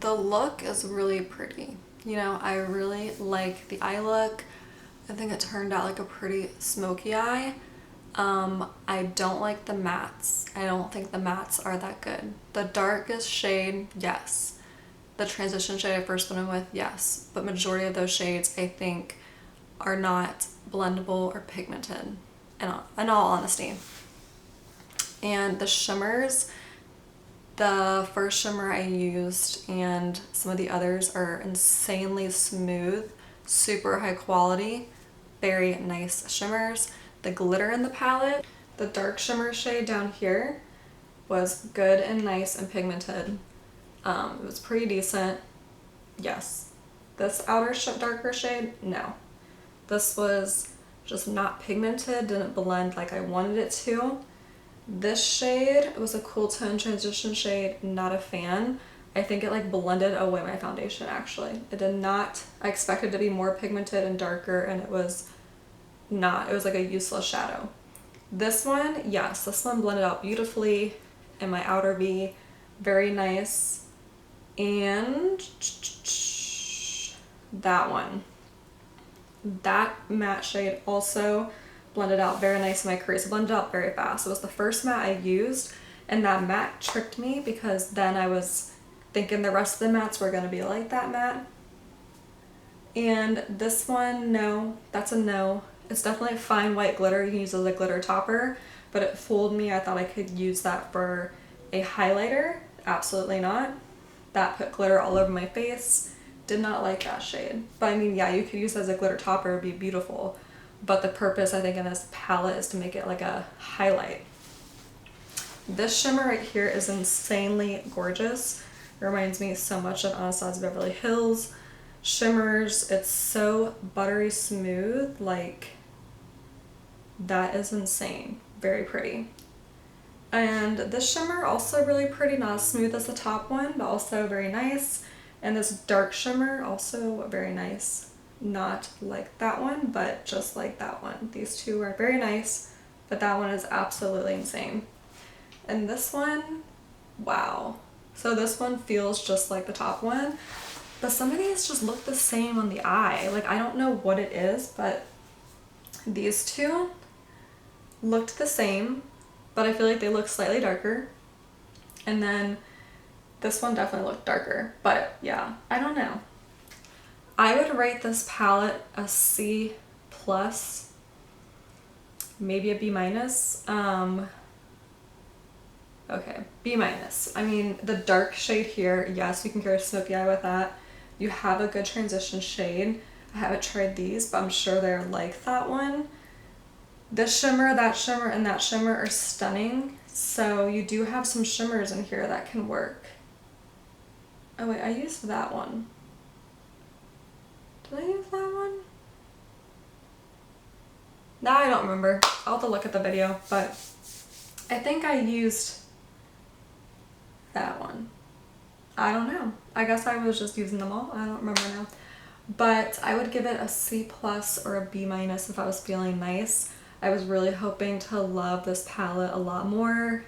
the look is really pretty. You know, I really like the eye look. I think it turned out like a pretty smoky eye. I don't like the mattes. I don't think the mattes are that good. The darkest shade, yes. The transition shade I first went in with, yes. But majority of those shades I think are not blendable or pigmented, in all honesty. And the shimmers, the first shimmer I used and some of the others are insanely smooth, super high quality, very nice shimmers. The glitter in the palette, the dark shimmer shade down here was good and nice and pigmented. It was pretty decent, yes. This outer darker shade, no. This was just not pigmented, didn't blend like I wanted it to. This shade was a cool tone transition shade, not a fan. I think it like blended away my foundation actually. It did not, I expected it to be more pigmented and darker and it was not. It was like a useless shadow. This one, yes, this one blended out beautifully in my outer V, very nice. And that one, that matte shade also blended out very nice in my crease. It blended out very fast. It was the first matte I used and that matte tricked me because then I was thinking the rest of the mattes were going to be like that matte. And this one, no, that's a no. It's definitely a fine white glitter. You can use it as a glitter topper, but it fooled me. I thought I could use that for a highlighter. Absolutely not. That put glitter all over my face. Did not like that shade. But I mean, yeah, you could use it as a glitter topper. It would be beautiful. But the purpose, I think, in this palette is to make it like a highlight. This shimmer right here is insanely gorgeous. It reminds me so much of Anastasia Beverly Hills shimmers. It's so buttery smooth, like that is insane. Very pretty. And this shimmer also really pretty, not as smooth as the top one, but also very nice. And this dark shimmer also very nice. Not like that one, but just like that one. These two are very nice, but that one is absolutely insane. And this one, wow. So this one feels just like the top one, but some of these just look the same on the eye. Like, I don't know what it is, but these two looked the same, but I feel like they look slightly darker. And then this one definitely looked darker, but yeah, I don't know. I would rate this palette a C plus, maybe a B minus. Okay, B minus. I mean, the dark shade here, yes, you can get a smoky eye with that. You have a good transition shade. I haven't tried these, but I'm sure they're like that one. This shimmer, that shimmer, and that shimmer are stunning. So you do have some shimmers in here that can work. Oh wait, I used that one. Did I use that one? Now I don't remember. I'll have to look at the video, but I think I used that one. I don't know. I guess I was just using them all. I don't remember now. But I would give it a C plus or a B minus if I was feeling nice. I was really hoping to love this palette a lot more.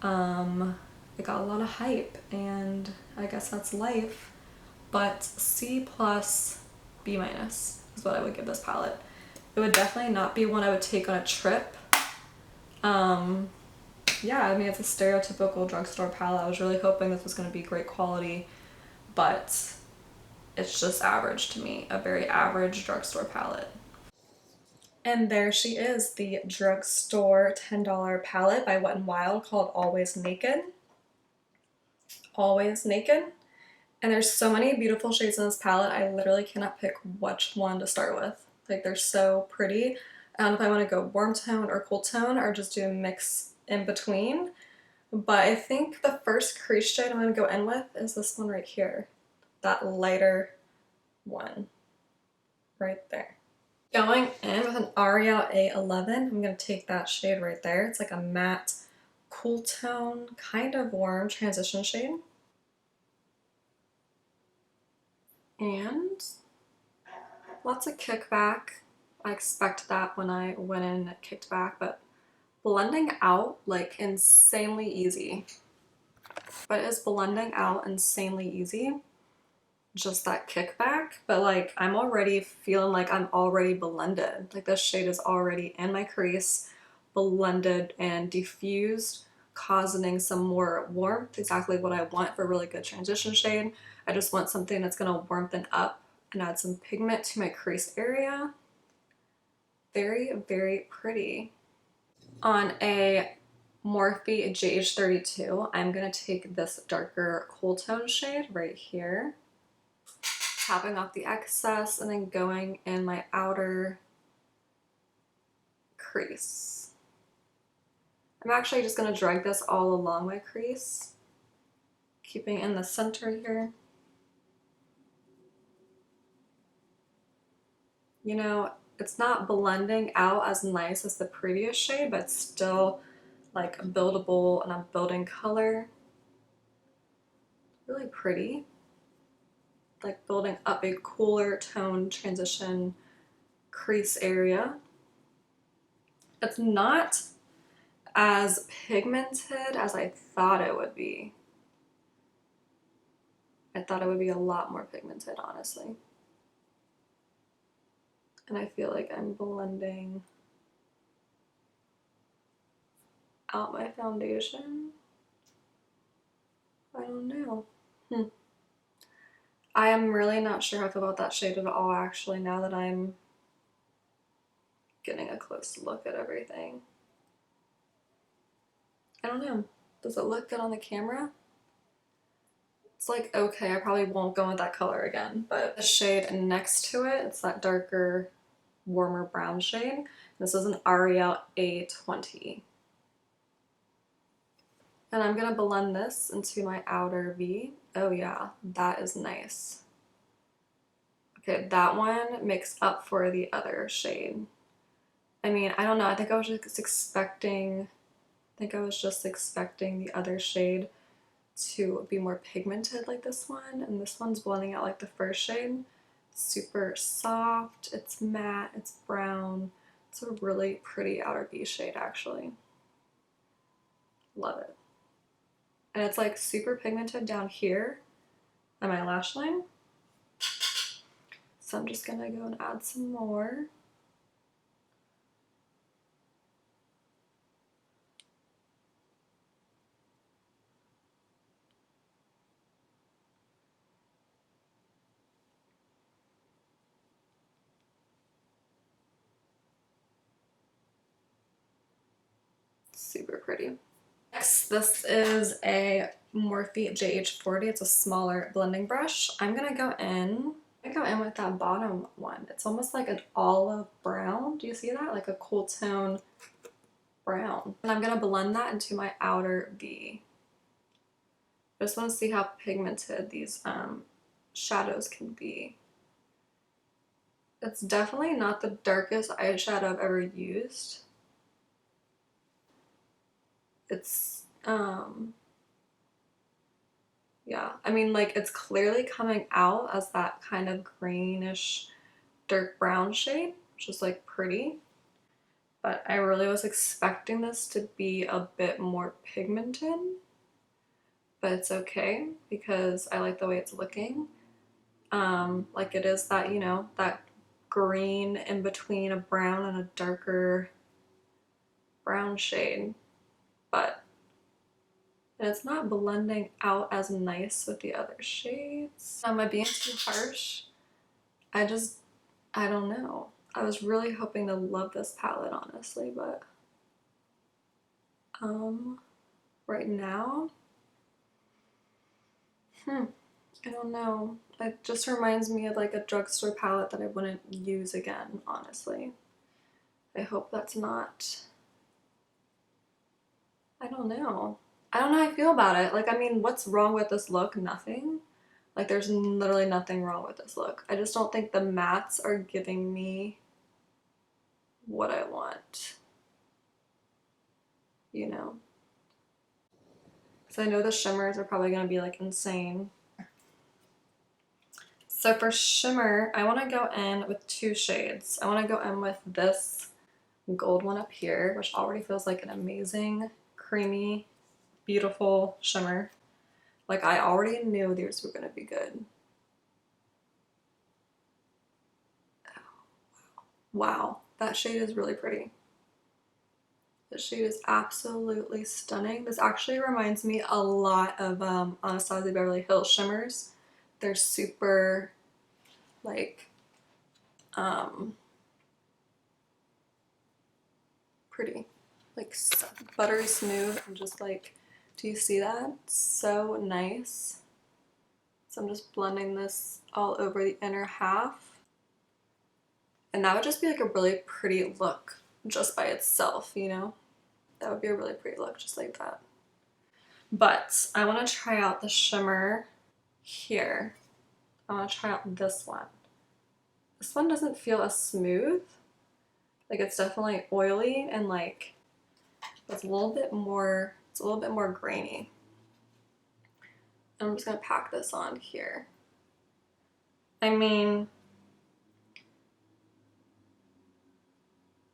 It got a lot of hype and I guess that's life. But C plus, B minus is what I would give this palette. It would definitely not be one I would take on a trip. Yeah, I mean, it's a stereotypical drugstore palette. I was really hoping this was going to be great quality, but it's just average to me, a very average drugstore palette. And there she is, the drugstore $10 palette by Wet n Wild called Always Naked. Always Naked. And there's so many beautiful shades in this palette, I literally cannot pick which one to start with. Like, they're so pretty. I don't know if I want to go warm tone or cool tone or just do a mix in between. But I think the first crease shade I'm going to go in with is this one right here. That lighter one. Right there. Going in with an Ariel A11, I'm going to take that shade right there. It's like a matte, cool tone, kind of warm transition shade. And lots of kickback. I expect that when I went in it kicked back, but blending out like insanely easy. but it's blending out insanely easy. Just that kickback, but like I'm already feeling like I'm already blended. Like this shade is already in my crease, blended and diffused, causing some more warmth, exactly what I want for a really good transition shade. I just want something that's gonna warmthen up and add some pigment to my crease area. Very, very pretty. On a Morphe GH32, I'm gonna take this darker cool tone shade right here, tapping off the excess and then going in my outer crease. I'm actually just going to drag this all along my crease, keeping in the center here. You know, it's not blending out as nice as the previous shade, but still like buildable, and I'm building color. Really pretty. Like building up a cooler tone transition crease area. It's not as pigmented as I thought it would be. I thought it would be a lot more pigmented, honestly. And I feel like I'm blending out my foundation. I don't know. I am really not sure how I feel about that shade at all, actually, now that I'm getting a close look at everything. I don't know. Does it look good on the camera? It's like, okay, I probably won't go with that color again, but the shade next to it, it's that darker, warmer brown shade. This is an Ariel A20. And I'm gonna blend this into my outer V. Oh yeah, that is nice. Okay, that one makes up for the other shade. I mean, I don't know, I think I was just expecting the other shade to be more pigmented like this one, and this one's blending out like the first shade. It's super soft, it's matte, it's brown. It's a really pretty outer V shade, actually. Love it. And it's like super pigmented down here on my lash line. So I'm just gonna go and add some more. Super pretty. Next, this is a Morphe JH40. It's a smaller blending brush. I'm gonna go in with that bottom one. It's almost like an olive brown. Do you see that? Like a cool tone brown. And I'm gonna blend that into my outer V. I just want to see how pigmented these shadows can be. It's definitely not the darkest eyeshadow I've ever used. It's yeah, I mean, like, it's clearly coming out as that kind of greenish dark brown shade, which is like pretty, but I really was expecting this to be a bit more pigmented, but it's okay because I like the way it's looking. Like it is that, you know, that green in between a brown and a darker brown shade, but and it's not blending out as nice with the other shades. Am I being too harsh? I don't know. I was really hoping to love this palette, honestly, but right now, I don't know. It just reminds me of like a drugstore palette that I wouldn't use again, honestly. I hope that's not, I don't know. I don't know how I feel about it. Like, I mean, what's wrong with this look? Nothing. Like, there's literally nothing wrong with this look. I just don't think the mattes are giving me what I want. You know? Because I know the shimmers are probably going to be like insane. So for shimmer, I want to go in with two shades. I want to go in with this gold one up here, which already feels like an amazing, creamy, beautiful shimmer. Like, I already knew these were gonna be good. Wow, that shade is really pretty. This shade is absolutely stunning. This actually reminds me a lot of Anastasia Beverly Hills shimmers. They're super, like, pretty. Like, buttery smooth and just like, do you see that? So nice. So I'm just blending this all over the inner half. And that would just be like a really pretty look just by itself, you know? That would be a really pretty look just like that. But I want to try out the shimmer here. I want to try out this one. This one doesn't feel as smooth. Like, it's definitely oily and like it's a little bit more grainy. And I'm just gonna pack this on here. I mean,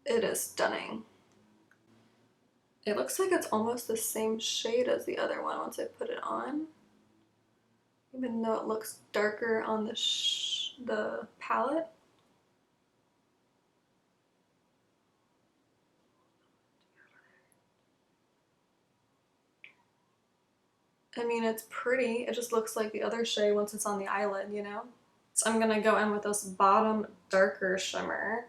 it is stunning. It looks like it's almost the same shade as the other one once I put it on. Even though it looks darker on the palette. I mean, it's pretty. It just looks like the other shade once it's on the eyelid, you know? So I'm gonna go in with this bottom darker shimmer.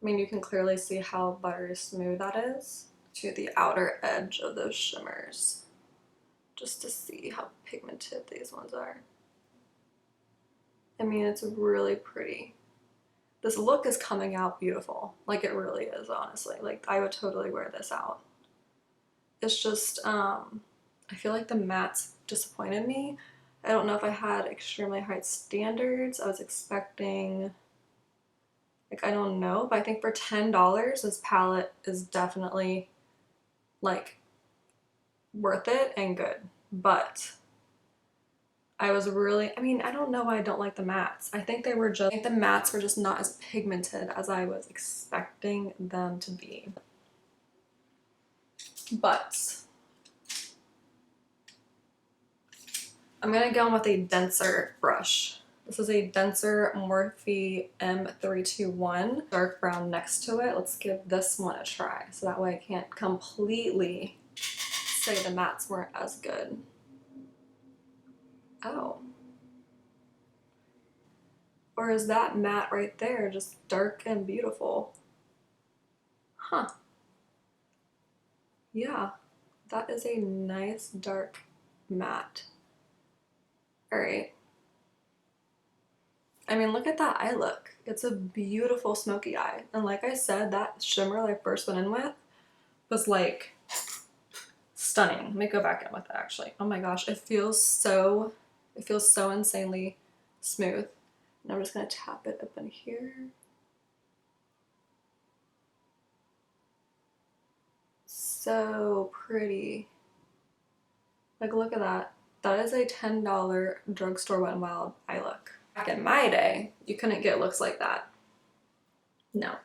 I mean, you can clearly see how buttery smooth that is, to the outer edge of those shimmers, just to see how pigmented these ones are. I mean, it's really pretty. This look is coming out beautiful. Like, it really is, honestly. Like, I would totally wear this out. It's just, I feel like the mattes disappointed me. I don't know if I had extremely high standards. I was expecting, like, I don't know, but I think for $10, this palette is definitely, like, worth it and good. But I was really, I mean, I don't know why I don't like the mattes. I think the mattes were just not as pigmented as I was expecting them to be. But I'm gonna go in with a denser brush. This is a denser Morphe M321, dark brown next to it. Let's give this one a try, so that way I can't completely say the mattes weren't as good. Oh. Or is that matte right there just dark and beautiful? Huh. Yeah, that is a nice dark matte. Alright. I mean, look at that eye look. It's a beautiful smoky eye. And like I said, that shimmer that I first went in with was like stunning. Let me go back in with it actually. Oh my gosh, it feels so insanely smooth. And I'm just gonna tap it up in here. So pretty. Like, look at that. That is a $10 drugstore Wet n Wild eye look. Back in my day, you couldn't get looks like that. No.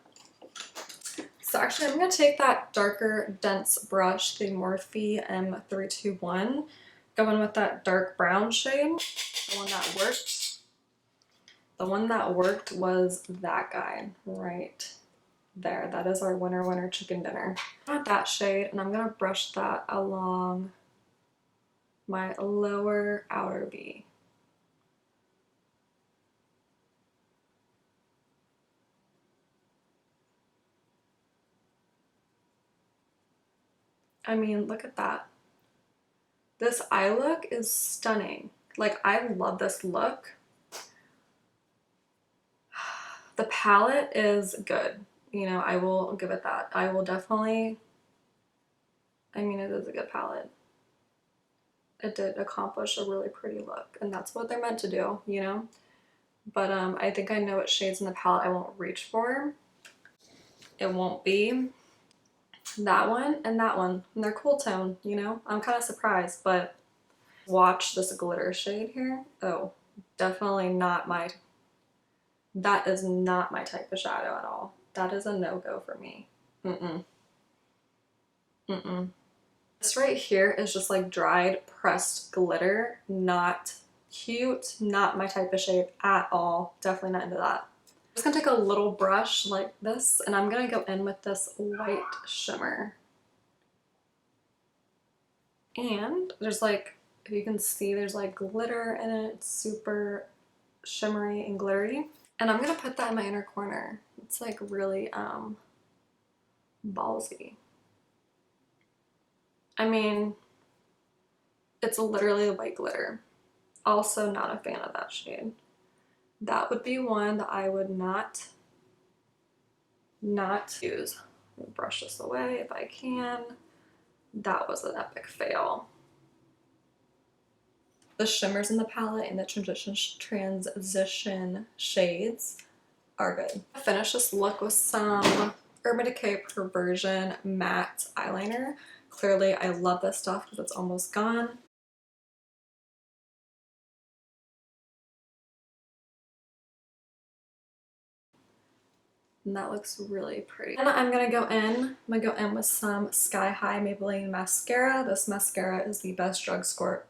So actually, I'm gonna take that darker, dense brush, the Morphe M321, go in with that dark brown shade, the one that worked. The one that worked was that guy right there. That is our winner chicken dinner. I want that shade, and I'm gonna brush that along my lower outer V. I mean, look at that. This eye look is stunning. Like, I love this look. The palette is good. You know, I will give it that. I will definitely, I mean, it is a good palette. It did accomplish a really pretty look, and that's what they're meant to do, you know? But I think I know what shades in the palette I won't reach for. It won't be that one and that one. And they're cool tone, you know? I'm kind of surprised, but watch this glitter shade here. Oh, definitely not my, that is not my type of shadow at all. That is a no-go for me. Mm-mm. Mm-mm. This right here is just like dried pressed glitter, not cute, not my type of shade at all. Definitely not into that. I'm just gonna take a little brush like this and I'm gonna go in with this white shimmer. And there's like, if you can see, there's like glitter in it. It's super shimmery and glittery. And I'm gonna put that in my inner corner. It's like really ballsy. I mean, it's literally white glitter. Also not a fan of that shade. That would be one that I would not use. I'm gonna brush this away if I can. That was an epic fail. The shimmers in the palette and the transition shades are good. I finished this look with some Urban Decay Perversion matte eyeliner. Clearly, I love this stuff because it's almost gone. And that looks really pretty. And I'm gonna go in with some Sky High Maybelline mascara. This mascara is the best drugstore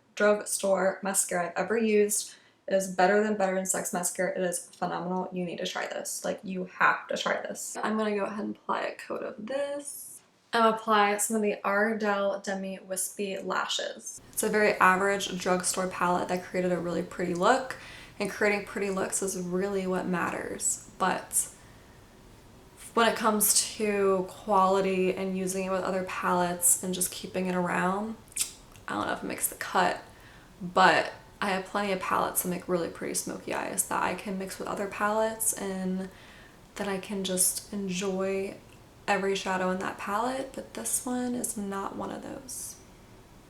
mascara I've ever used. It is better than Sex mascara. It is phenomenal. You need to try this. Like, you have to try this. I'm gonna go ahead and apply a coat of this. And apply some of the Ardel Demi Wispie lashes. It's a very average drugstore palette that created a really pretty look. And creating pretty looks is really what matters. But when it comes to quality and using it with other palettes and just keeping it around, I don't know if it makes the cut, but I have plenty of palettes that make really pretty smoky eyes that I can mix with other palettes and that I can just enjoy every shadow in that palette, but this one is not one of those.